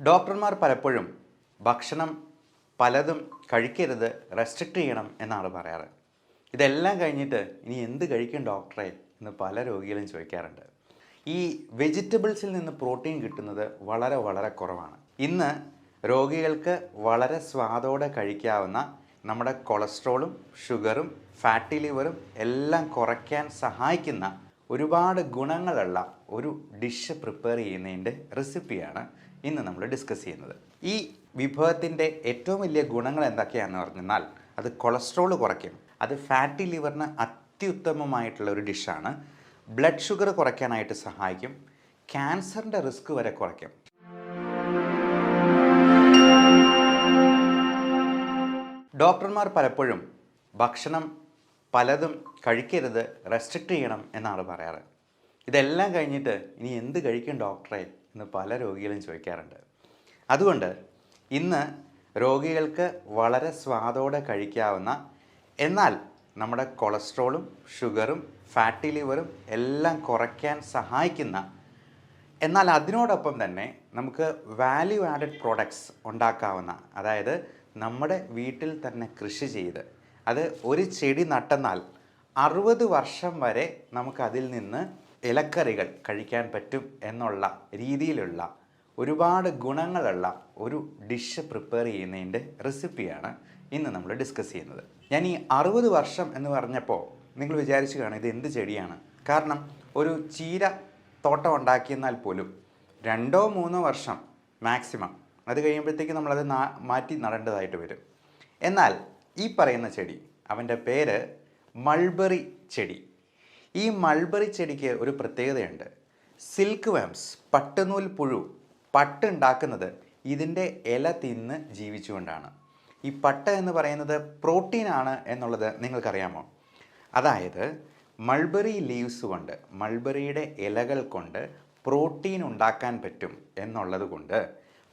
ഡോക്ടർമാർ പലപ്പോഴും ഭക്ഷണം പലതും കഴിക്കരുത്, റെസ്ട്രിക്റ്റ് ചെയ്യണം എന്നാണ് പറയാറ്. ഇതെല്ലാം കഴിഞ്ഞിട്ട് ഇനി എന്ത് കഴിക്കും ഡോക്ടറെ എന്ന് പല രോഗികളും ചോദിക്കാറുണ്ട്. ഈ വെജിറ്റബിൾസിൽ നിന്ന് പ്രോട്ടീൻ കിട്ടുന്നത് വളരെ വളരെ കുറവാണ്. ഇന്ന് രോഗികൾക്ക് വളരെ സ്വാദോടെ കഴിക്കാവുന്ന നമ്മുടെ കൊളസ്ട്രോളും ഷുഗറും ഫാറ്റി ലിവറും എല്ലാം കുറയ്ക്കാൻ സഹായിക്കുന്ന ഒരുപാട് ഗുണങ്ങളുള്ള ഒരു ഡിഷ് പ്രിപ്പയർ ചെയ്യുന്നതിൻ്റെ റെസിപ്പിയാണ് ഇന്ന് നമ്മൾ ഡിസ്കസ് ചെയ്യുന്നത്. ഈ വിഭവത്തിൻ്റെ ഏറ്റവും വലിയ ഗുണങ്ങൾ എന്തൊക്കെയാണെന്ന് പറഞ്ഞാൽ അത് കൊളസ്ട്രോൾ കുറയ്ക്കും, അത് ഫാറ്റി ലിവറിന് അത്യുത്തമമായിട്ടുള്ള ഒരു ഡിഷാണ്, ബ്ലഡ് ഷുഗർ കുറയ്ക്കാനായിട്ട് സഹായിക്കും, ക്യാൻസറിൻ്റെ റിസ്ക് വരെ കുറയ്ക്കും. ഡോക്ടർമാർ പലപ്പോഴും ഭക്ഷണം പലതും കഴിക്കരുത്, റെസ്ട്രിക്റ്റ് ചെയ്യണം എന്നാണ് പറയാറ്. ഇതെല്ലാം കഴിഞ്ഞിട്ട് ഇനി എന്ത് കഴിക്കും ഡോക്ടറെ എന്ന് പല രോഗികളും ചോദിക്കാറുണ്ട്. അതുകൊണ്ട് ഇന്ന് രോഗികൾക്ക് വളരെ സ്വാദോടെ കഴിക്കാവുന്ന, എന്നാൽ നമ്മുടെ കൊളസ്ട്രോളും ഷുഗറും ഫാറ്റി ലിവറും എല്ലാം കുറയ്ക്കാൻ സഹായിക്കുന്ന, എന്നാൽ അതിനോടൊപ്പം തന്നെ നമുക്ക് വാല്യൂ ആഡഡ് പ്രോഡക്ട്സ് ഉണ്ടാക്കാവുന്ന, അതായത് നമ്മുടെ വീട്ടിൽ തന്നെ കൃഷി ചെയ്ത് അത് ഒരു ചെടി നട്ടെന്നാൽ 60 വർഷം വരെ നമുക്കതിൽ നിന്ന് ഇലക്കറികൾ കഴിക്കാൻ പറ്റും എന്നുള്ള രീതിയിലുള്ള ഒരുപാട് ഗുണങ്ങളുള്ള ഒരു ഡിഷ് പ്രിപ്പയർ ചെയ്യുന്നതിൻ്റെ റെസിപ്പിയാണ് ഇന്ന് നമ്മൾ ഡിസ്കസ് ചെയ്യുന്നത്. ഞാൻ ഈ 60 വർഷം എന്ന് പറഞ്ഞപ്പോൾ നിങ്ങൾ വിചാരിച്ചു കാണും ഇത് എന്ത് ചെടിയാണ്. കാരണം ഒരു ചീര തോട്ടം ഉണ്ടാക്കിയെന്നാൽ പോലും 2-3 വർഷം മാക്സിമം, അത് കഴിയുമ്പോഴത്തേക്ക് നമ്മളത് മാറ്റി നടേണ്ടതായിട്ട് വരും. എന്നാൽ ഈ പറയുന്ന ചെടി, അവൻ്റെ പേര് മൾബറി ചെടി. ഈ മൾബറി ചെടിക്ക് ഒരു പ്രത്യേകതയുണ്ട്. സിൽക്ക് വേംസ്, പട്ടുനൂൽ പുഴു, പട്ടുണ്ടാക്കുന്നത് ഇതിൻ്റെ ഇല തിന്ന് ജീവിച്ചുകൊണ്ടാണ്. ഈ പട്ട് എന്ന് പറയുന്നത് പ്രോട്ടീനാണ് എന്നുള്ളത് നിങ്ങൾക്കറിയാമോ? അതായത് മൾബറി ലീവ്സ് കൊണ്ട്, മൾബറിയുടെ ഇലകൾ കൊണ്ട് പ്രോട്ടീൻ ഉണ്ടാക്കാൻ പറ്റും എന്നുള്ളത് കൊണ്ട്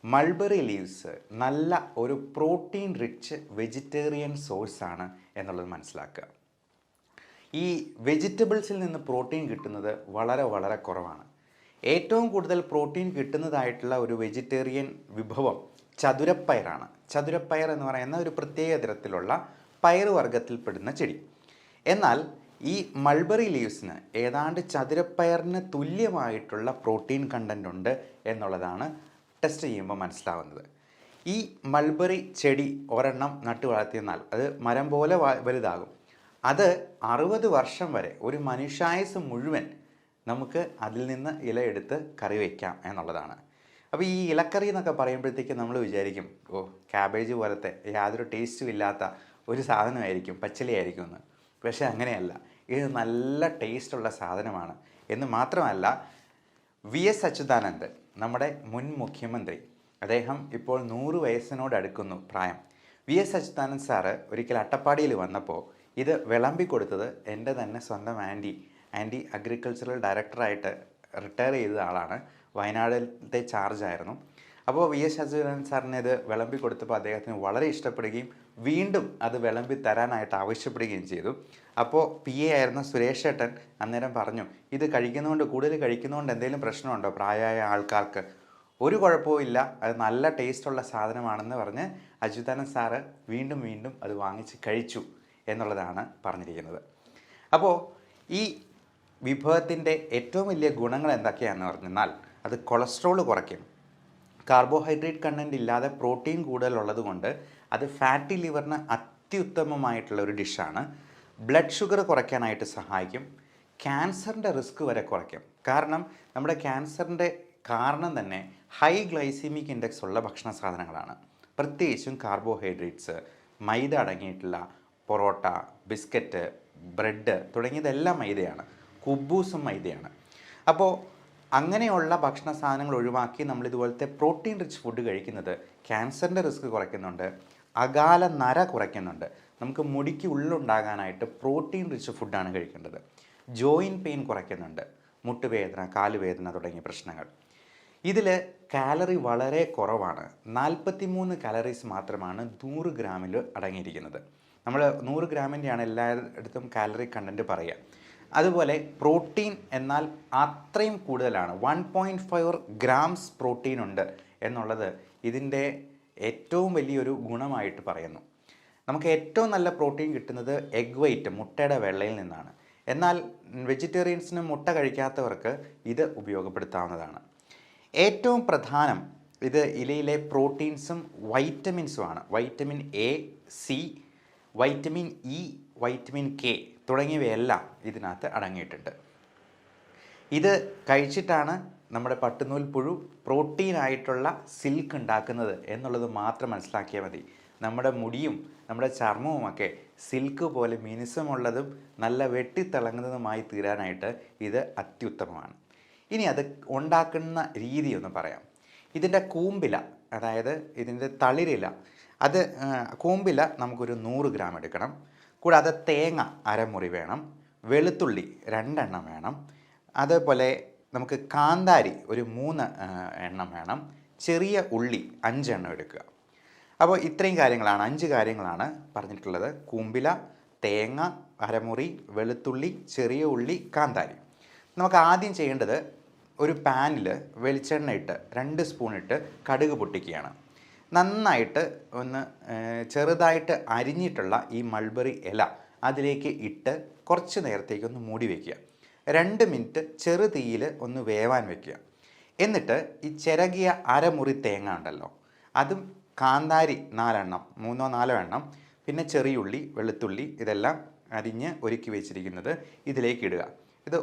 മൾബറി ലീവ്സ് നല്ല ഒരു പ്രോട്ടീൻ റിച്ച് വെജിറ്റേറിയൻ സോഴ്സാണ് എന്നുള്ളത് മനസ്സിലാക്കുക. ഈ വെജിറ്റബിൾസിൽ നിന്ന് പ്രോട്ടീൻ കിട്ടുന്നത് വളരെ വളരെ കുറവാണ്. ഏറ്റവും കൂടുതൽ പ്രോട്ടീൻ കിട്ടുന്നതായിട്ടുള്ള ഒരു വെജിറ്റേറിയൻ വിഭവം ചതുരപ്പയറാണ്. ചതുരപ്പയർ എന്ന് പറയുന്ന ഒരു പ്രത്യേക തരത്തിലുള്ള പയറുവർഗ്ഗത്തിൽപ്പെടുന്ന ചെടി. എന്നാൽ ഈ മൾബറി ലീവ്സിന് ഏതാണ്ട് ചതുരപ്പയറിന് തുല്യമായിട്ടുള്ള പ്രോട്ടീൻ കണ്ടൻ്റ് ഉണ്ട് എന്നുള്ളതാണ് ടെസ്റ്റ് ചെയ്യുമ്പോൾ മനസ്സിലാവുന്നത്. ഈ മൾബറി ചെടി ഒരെണ്ണം നട്ടു വളർത്തിയെന്നാൽ അത് മരം പോലെ വലുതാകും. അത് 60 വർഷം വരെ, ഒരു മനുഷ്യായുസ് മുഴുവൻ നമുക്ക് അതിൽ നിന്ന് ഇലയെടുത്ത് കറി വയ്ക്കാം എന്നുള്ളതാണ്. അപ്പോൾ ഈ ഇലക്കറി എന്നൊക്കെ പറയുമ്പോഴത്തേക്ക് നമ്മൾ വിചാരിക്കും, ഓ ക്യാബേജ് പോലത്തെ യാതൊരു ടേസ്റ്റും ഇല്ലാത്ത ഒരു സാധനമായിരിക്കും, പച്ചിലയായിരിക്കും എന്ന്. പക്ഷേ അങ്ങനെയല്ല, ഇത് നല്ല ടേസ്റ്റുള്ള സാധനമാണ്. എന്ന് മാത്രമല്ല, VS അച്യുതാനന്ദൻ, നമ്മുടെ മുൻ മുഖ്യമന്ത്രി, അദ്ദേഹം ഇപ്പോൾ 100 വയസ്സിനോട് അടുക്കുന്നു പ്രായം. VS അച്യുതാനന്ദൻ സാറ് ഒരിക്കൽ അട്ടപ്പാടിയിൽ വന്നപ്പോൾ ഇത് വിളമ്പിക്കൊടുത്തത് എൻ്റെ തന്നെ സ്വന്തം ആൻറ്റി അഗ്രികൾച്ചറൽ ഡയറക്ടറായിട്ട് റിട്ടയർ ചെയ്ത ആളാണ്, വയനാട്ടിലത്തെ ചാർജായിരുന്നു. അപ്പോൾ VS അച്യുതാനന്ദൻ സാറിന് ഇത് വിളമ്പി കൊടുത്തപ്പോൾ അദ്ദേഹത്തിന് വളരെ ഇഷ്ടപ്പെടുകയും വീണ്ടും അത് വിളമ്പി തരാനായിട്ട് ആവശ്യപ്പെടുകയും ചെയ്തു. അപ്പോൾ PA ആയിരുന്ന സുരേഷ് ഏട്ടൻ അന്നേരം പറഞ്ഞു, ഇത് കഴിക്കുന്നതുകൊണ്ട്, കൂടുതൽ കഴിക്കുന്നതുകൊണ്ട് എന്തെങ്കിലും പ്രശ്നമുണ്ടോ പ്രായമായ ആൾക്കാർക്ക്? ഒരു കുഴപ്പവും ഇല്ല, അത് നല്ല ടേസ്റ്റുള്ള സാധനമാണെന്ന് പറഞ്ഞ് അച്യുതാനന്ദൻ സാറ് വീണ്ടും വീണ്ടും അത് വാങ്ങിച്ച് കഴിച്ചു എന്നുള്ളതാണ് പറഞ്ഞിരിക്കുന്നത്. അപ്പോൾ ഈ വിഭവത്തിൻ്റെ ഏറ്റവും വലിയ ഗുണങ്ങൾ എന്തൊക്കെയാണെന്ന് പറഞ്ഞാൽ അത് കൊളസ്ട്രോൾ കുറയ്ക്കും, കാർബോഹൈഡ്രേറ്റ് കണ്ടൻറ്റ് ഇല്ലാതെ പ്രോട്ടീൻ കൂടുതലുള്ളത് കൊണ്ട് അത് ഫാറ്റി ലിവറിന് അത്യുത്തമമായിട്ടുള്ള ഒരു ഡിഷാണ്, ബ്ലഡ് ഷുഗർ കുറയ്ക്കാനായിട്ട് സഹായിക്കും, ക്യാൻസറിൻ്റെ റിസ്ക് വരെ കുറയ്ക്കും. കാരണം നമ്മുടെ ക്യാൻസറിൻ്റെ കാരണം തന്നെ ഹൈ ഗ്ലൈസീമിക് ഇൻഡെക്സ് ഉള്ള ഭക്ഷണ സാധനങ്ങളാണ്. പ്രത്യേകിച്ചും കാർബോഹൈഡ്രേറ്റ്സ്, മൈദ അടങ്ങിയിട്ടുള്ള പൊറോട്ട, ബിസ്ക്കറ്റ്, ബ്രെഡ് തുടങ്ങിയതെല്ലാം മൈദയാണ്, കുബൂസും മൈദയാണ്. അപ്പോൾ അങ്ങനെയുള്ള ഭക്ഷണ സാധനങ്ങൾ ഒഴിവാക്കി നമ്മളിതുപോലത്തെ പ്രോട്ടീൻ റിച്ച് ഫുഡ് കഴിക്കുന്നത് ക്യാൻസറിൻ്റെ റിസ്ക് കുറയ്ക്കുന്നുണ്ട്, അകാല നര കുറയ്ക്കുന്നുണ്ട്. നമുക്ക് മുടിക്ക് ഉള്ളുണ്ടാകാനായിട്ട് പ്രോട്ടീൻ റിച്ച് ഫുഡാണ് കഴിക്കേണ്ടത്. ജോയിൻറ്റ് പെയിൻ കുറയ്ക്കുന്നുണ്ട്, മുട്ടുവേദന, കാലുവേദന തുടങ്ങിയ പ്രശ്നങ്ങൾ. ഇതിൽ കാലറി വളരെ കുറവാണ്. 43 കാലറീസ് മാത്രമാണ് 100 ഗ്രാമിൽ അടങ്ങിയിരിക്കുന്നത്. നമ്മൾ 100 ഗ്രാമിൻ്റെയാണ് എല്ലായിടത്തും കാലറി കണ്ടൻറ്റ് പറയുക. അതുപോലെ പ്രോട്ടീൻ എന്നാൽ അത്രയും കൂടുതലാണ്, 1.4 ഗ്രാംസ് പ്രോട്ടീൻ ഉണ്ട് എന്നുള്ളത് ഇതിൻ്റെ ഏറ്റവും വലിയൊരു ഗുണമായിട്ട് പറയുന്നു. നമുക്ക് ഏറ്റവും നല്ല പ്രോട്ടീൻ കിട്ടുന്നത് എഗ് വൈറ്റ്, മുട്ടയുടെ വെള്ളയിൽ നിന്നാണ്. എന്നാൽ വെജിറ്റേറിയൻസിന് മുട്ട കഴിക്കാത്തവർക്ക് ഇത് ഉപയോഗപ്പെടുത്താവുന്നതാണ്. ഏറ്റവും പ്രധാനം ഇത് ഇലയിലെ പ്രോട്ടീൻസും വൈറ്റമിൻസുമാണ്. Vitamin A, C, vitamin E, vitamin K തുടങ്ങിയവയെല്ലാം ഇതിനകത്ത് അടങ്ങിയിട്ടുണ്ട്. ഇത് കഴിച്ചിട്ടാണ് നമ്മുടെ പട്ടുനൂൽ പുഴു പ്രോട്ടീനായിട്ടുള്ള സിൽക്ക് ഉണ്ടാക്കുന്നത് എന്നുള്ളത് മാത്രം മനസ്സിലാക്കിയാൽ മതി. നമ്മുടെ മുടിയും നമ്മുടെ ചർമ്മവുമൊക്കെ സിൽക്ക് പോലെ മിനുസമുള്ളതും നല്ല വെട്ടിത്തിളങ്ങുന്നതുമായി തീരാനായിട്ട് ഇത് അത്യുത്തമമാണ്. ഇനി അത് ഉണ്ടാക്കുന്ന രീതി ഒന്ന് പറയാം. ഇതിൻ്റെ കൂമ്പില, അതായത് ഇതിൻ്റെ തളിരില, അത് കൂമ്പില നമുക്കൊരു 100 ഗ്രാം എടുക്കണം. കൂടാതെ തേങ്ങ അരമുറി വേണം, വെളുത്തുള്ളി 2 എണ്ണം വേണം, അതേപോലെ നമുക്ക് കാന്താരി ഒരു 3 എണ്ണം വേണം, ചെറിയ ഉള്ളി 5 എണ്ണം എടുക്കുക. അപ്പോൾ ഇത്രയും കാര്യങ്ങളാണ്, 5 കാര്യങ്ങളാണ് പറഞ്ഞിട്ടുള്ളത്. കൂമ്പില, തേങ്ങ അരമുറി, വെളുത്തുള്ളി, ചെറിയ ഉള്ളി, കാന്താരി. നമുക്ക് ആദ്യം ചെയ്യേണ്ടത് ഒരു പാനിൽ വെളിച്ചെണ്ണ ഇട്ട് 2 സ്പൂൺ ഇട്ട് കടുക് പൊട്ടിക്കുകയാണ്. നന്നായിട്ട് ഒന്ന് ചെറുതായിട്ട് അരിഞ്ഞിട്ടുള്ള ഈ മൾബറി ഇല അതിലേക്ക് ഇട്ട് കുറച്ച് നേരത്തേക്ക് ഒന്ന് മൂടി വയ്ക്കുക. 2 മിനിറ്റ് ചെറു തീയിൽ ഒന്ന് വേവാൻ വയ്ക്കുക. എന്നിട്ട് ഈ ചിരകിയ അരമുറി തേങ്ങ ഉണ്ടല്ലോ, അതും കാന്താരി 4 എണ്ണം, 3-4 എണ്ണം, പിന്നെ ചെറിയുള്ളി, വെളുത്തുള്ളി ഇതെല്ലാം അരിഞ്ഞ് ഒരുക്കി വെച്ചിരിക്കുന്നത് ഇതിലേക്ക് ഇടുക. ഇത്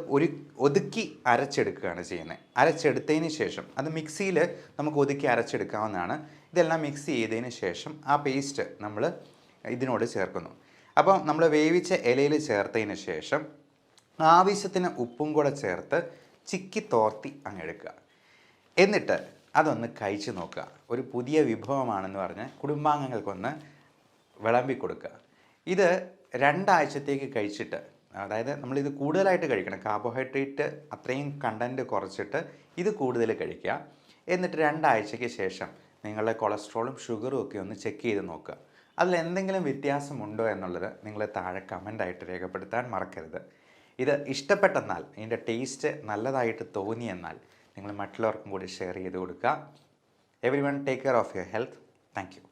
ഒതുക്കി അരച്ചെടുക്കുകയാണ് ചെയ്യുന്നത്. അരച്ചെടുത്തതിന് ശേഷം അത് മിക്സിയിൽ നമുക്ക് ഒതുക്കി അരച്ചെടുക്കാവുന്നതാണ്. ഇതെല്ലാം മിക്സ് ചെയ്തതിന് ശേഷം ആ പേസ്റ്റ് നമ്മൾ ഇതിനോട് ചേർക്കുന്നു. അപ്പോൾ നമ്മൾ വേവിച്ച ഇലയിൽ ചേർത്തതിന് ശേഷം ആവശ്യത്തിന് ഉപ്പും കൂടെ ചേർത്ത് ചിക്കി തോർത്തി അങ്ങ് എടുക്കുക. എന്നിട്ട് അതൊന്ന് കഴിച്ച് നോക്കുക. ഒരു പുതിയ വിഭവമാണെന്ന് പറഞ്ഞ് കുടുംബാംഗങ്ങൾക്കൊന്ന് വിളമ്പി കൊടുക്കുക. ഇത് 2 ആഴ്ചത്തേക്ക് കഴിച്ചിട്ട്, അതായത് നമ്മളിത് കൂടുതലായിട്ട് കഴിക്കണം, കാർബോഹൈഡ്രേറ്റ് അത്രയും കണ്ടൻറ്റ് കുറച്ചിട്ട് ഇത് കൂടുതൽ കഴിക്കുക. എന്നിട്ട് 2 ആഴ്ചയ്ക്ക് ശേഷം നിങ്ങളുടെ കൊളസ്ട്രോളും ഷുഗറും ഒക്കെ ഒന്ന് ചെക്ക് ചെയ്ത് നോക്കുക. അതിൽ എന്തെങ്കിലും വ്യത്യാസമുണ്ടോ എന്നുള്ളത് നിങ്ങൾ താഴെ കമൻ്റായിട്ട് രേഖപ്പെടുത്താൻ മറക്കരുത്. ഇത് ഇഷ്ടപ്പെട്ടെന്നാൽ, ഇതിൻ്റെ ടേസ്റ്റ് നല്ലതായിട്ട് തോന്നിയെന്നാൽ നിങ്ങൾ മറ്റുള്ളവർക്കും കൂടി ഷെയർ ചെയ്ത് കൊടുക്കുക. Everyone take care of your health. Thank you.